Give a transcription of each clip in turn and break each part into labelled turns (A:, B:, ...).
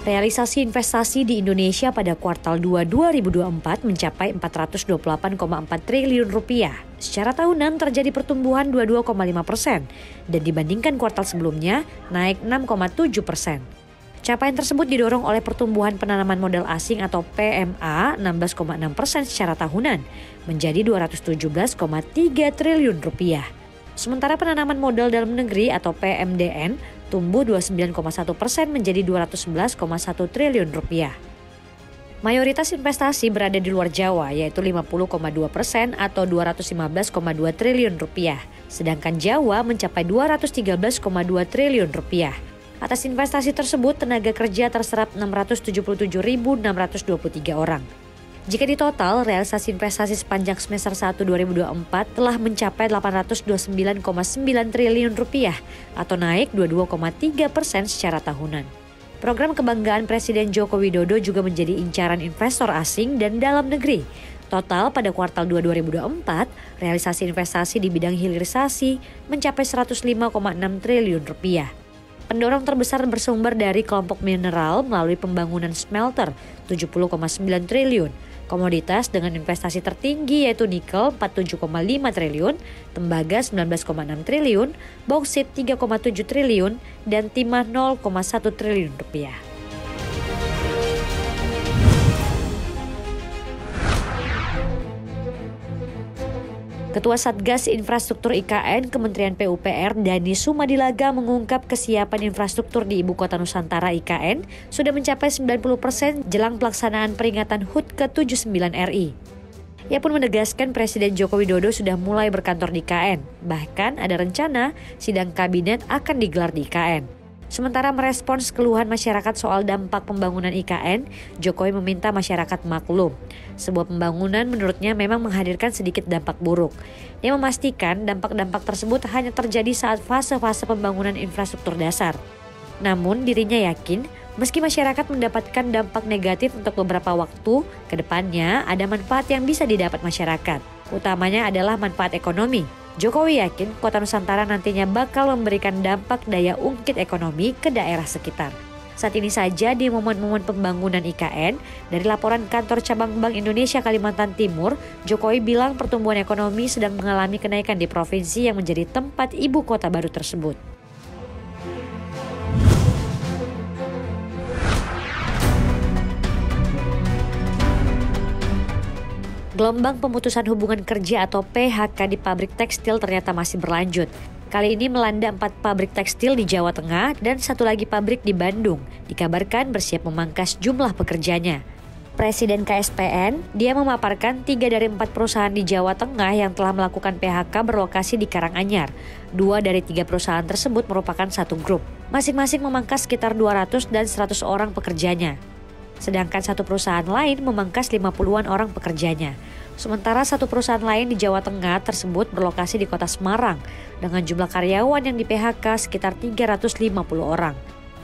A: Realisasi investasi di Indonesia pada kuartal 2 2024 mencapai 428,4 triliun rupiah. Secara tahunan terjadi pertumbuhan 22,5% dan dibandingkan kuartal sebelumnya naik 6,7%. Capaian tersebut didorong oleh pertumbuhan penanaman modal asing atau PMA 16,6% secara tahunan menjadi 217,3 triliun rupiah. Sementara penanaman modal dalam negeri atau PMDN tumbuh 29,1% menjadi 211,1 triliun rupiah. Mayoritas investasi berada di luar Jawa yaitu 50,2% atau 215,2 triliun rupiah. Sedangkan Jawa mencapai 213,2 triliun rupiah. Atas investasi tersebut tenaga kerja terserap 677.623 orang. Jika ditotal, realisasi investasi sepanjang semester 1 2024 telah mencapai 829,9 triliun rupiah atau naik 22,3% secara tahunan. Program kebanggaan Presiden Joko Widodo juga menjadi incaran investor asing dan dalam negeri. Total pada kuartal 2 2024, realisasi investasi di bidang hilirisasi mencapai 105,6 triliun rupiah. Pendorong terbesar bersumber dari kelompok mineral melalui pembangunan smelter 70,9 triliun. Komoditas dengan investasi tertinggi yaitu nikel 47,5 triliun, tembaga 19,6 triliun, bauksit 3,7 triliun, dan timah 0,1 triliun rupiah. Ketua Satgas Infrastruktur IKN Kementerian PUPR Dani Sumadilaga mengungkap kesiapan infrastruktur di Ibu Kota Nusantara IKN sudah mencapai 90% jelang pelaksanaan peringatan HUT ke-79 RI. Ia pun menegaskan Presiden Joko Widodo sudah mulai berkantor di IKN. Bahkan ada rencana sidang kabinet akan digelar di IKN. Sementara merespons keluhan masyarakat soal dampak pembangunan IKN, Jokowi meminta masyarakat maklum. Sebuah pembangunan menurutnya memang menghadirkan sedikit dampak buruk. Dia memastikan dampak-dampak tersebut hanya terjadi saat fase-fase pembangunan infrastruktur dasar. Namun dirinya yakin meski masyarakat mendapatkan dampak negatif untuk beberapa waktu, ke depannya ada manfaat yang bisa didapat masyarakat. Utamanya adalah manfaat ekonomi. Jokowi yakin Kota Nusantara nantinya bakal memberikan dampak daya ungkit ekonomi ke daerah sekitar. Saat ini saja di momen-momen pembangunan IKN, dari laporan kantor cabang Bank Indonesia Kalimantan Timur, Jokowi bilang pertumbuhan ekonomi sedang mengalami kenaikan di provinsi yang menjadi tempat ibu kota baru tersebut. Gelombang pemutusan hubungan kerja atau PHK di pabrik tekstil ternyata masih berlanjut. Kali ini melanda 4 pabrik tekstil di Jawa Tengah dan 1 lagi pabrik di Bandung. Dikabarkan bersiap memangkas jumlah pekerjanya. Presiden KSPN, dia memaparkan 3 dari 4 perusahaan di Jawa Tengah yang telah melakukan PHK berlokasi di Karanganyar. 2 dari 3 perusahaan tersebut merupakan satu grup. Masing-masing memangkas sekitar 200 dan 100 orang pekerjanya. Sedangkan satu perusahaan lain memangkas 50-an orang pekerjanya. Sementara satu perusahaan lain di Jawa Tengah tersebut berlokasi di kota Semarang dengan jumlah karyawan yang di PHK sekitar 350 orang.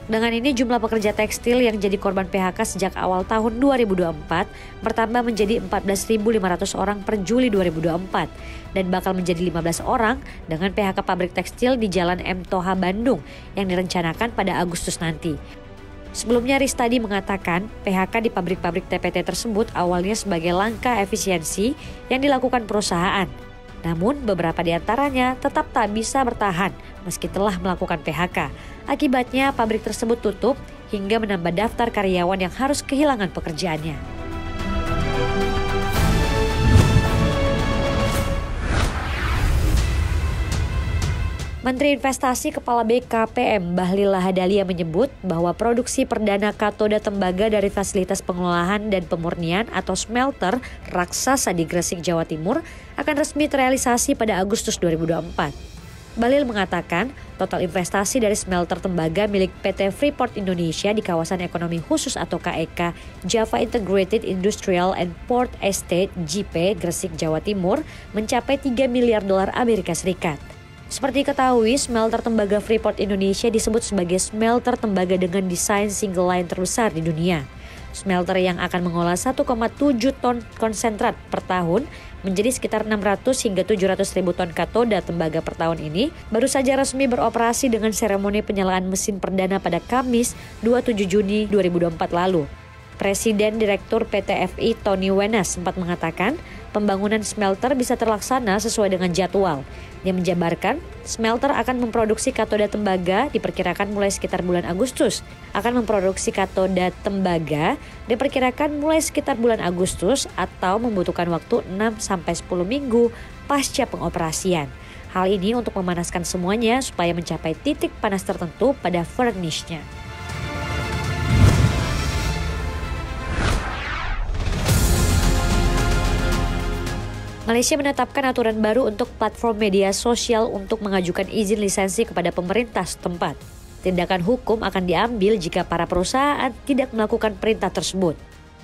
A: Dengan ini jumlah pekerja tekstil yang jadi korban PHK sejak awal tahun 2024 bertambah menjadi 14.500 orang per Juli 2024 dan bakal menjadi 15 orang dengan PHK pabrik tekstil di Jalan M. Toha Bandung yang direncanakan pada Agustus nanti. Sebelumnya Ristadi mengatakan PHK di pabrik-pabrik TPT tersebut awalnya sebagai langkah efisiensi yang dilakukan perusahaan. Namun beberapa di antaranya tetap tak bisa bertahan meski telah melakukan PHK. Akibatnya pabrik tersebut tutup hingga menambah daftar karyawan yang harus kehilangan pekerjaannya. Menteri Investasi Kepala BKPM Bahlil Lahadalia menyebut bahwa produksi perdana katoda tembaga dari fasilitas pengolahan dan pemurnian atau smelter raksasa di Gresik, Jawa Timur akan resmi terrealisasi pada Agustus 2024. Bahlil mengatakan total investasi dari smelter tembaga milik PT Freeport Indonesia di kawasan ekonomi khusus atau KEK Java Integrated Industrial and Port Estate JIPE Gresik, Jawa Timur mencapai 3 miliar dolar Amerika Serikat. Seperti diketahui, smelter tembaga Freeport Indonesia disebut sebagai smelter tembaga dengan desain single line terbesar di dunia. Smelter yang akan mengolah 1,7 ton konsentrat per tahun menjadi sekitar 600 hingga 700 ribu ton katoda tembaga per tahun ini baru saja resmi beroperasi dengan seremoni penyalaan mesin perdana pada Kamis 27 Juni 2024 lalu. Presiden Direktur PT FI Tony Wenas sempat mengatakan pembangunan smelter bisa terlaksana sesuai dengan jadwal. Dia menjabarkan smelter akan memproduksi katoda tembaga diperkirakan mulai sekitar bulan Agustus. Akan memproduksi katoda tembaga diperkirakan mulai sekitar bulan Agustus atau membutuhkan waktu 6-10 minggu pasca pengoperasian. Hal ini untuk memanaskan semuanya supaya mencapai titik panas tertentu pada furnace-nya. Malaysia menetapkan aturan baru untuk platform media sosial untuk mengajukan izin lisensi kepada pemerintah setempat. Tindakan hukum akan diambil jika para perusahaan tidak melakukan perintah tersebut.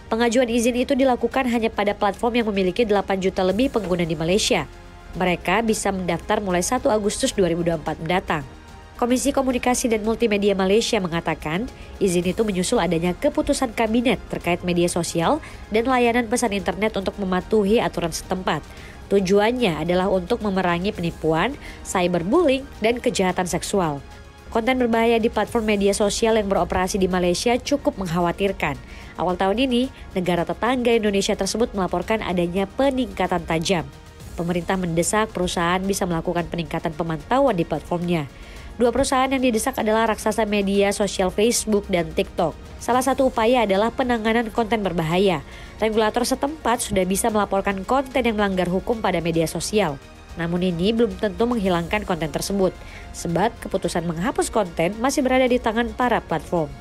A: Pengajuan izin itu dilakukan hanya pada platform yang memiliki 8 juta lebih pengguna di Malaysia. Mereka bisa mendaftar mulai 1 Agustus 2024 mendatang. Komisi Komunikasi dan Multimedia Malaysia mengatakan izin itu menyusul adanya keputusan kabinet terkait media sosial dan layanan pesan internet untuk mematuhi aturan setempat. Tujuannya adalah untuk memerangi penipuan, cyberbullying, dan kejahatan seksual. Konten berbahaya di platform media sosial yang beroperasi di Malaysia cukup mengkhawatirkan. Awal tahun ini, negara tetangga Indonesia tersebut melaporkan adanya peningkatan tajam. Pemerintah mendesak perusahaan bisa melakukan peningkatan pemantauan di platformnya. Dua perusahaan yang didesak adalah raksasa media sosial Facebook dan TikTok. Salah satu upaya adalah penanganan konten berbahaya. Regulator setempat sudah bisa melaporkan konten yang melanggar hukum pada media sosial. Namun ini belum tentu menghilangkan konten tersebut, sebab keputusan menghapus konten masih berada di tangan para platform.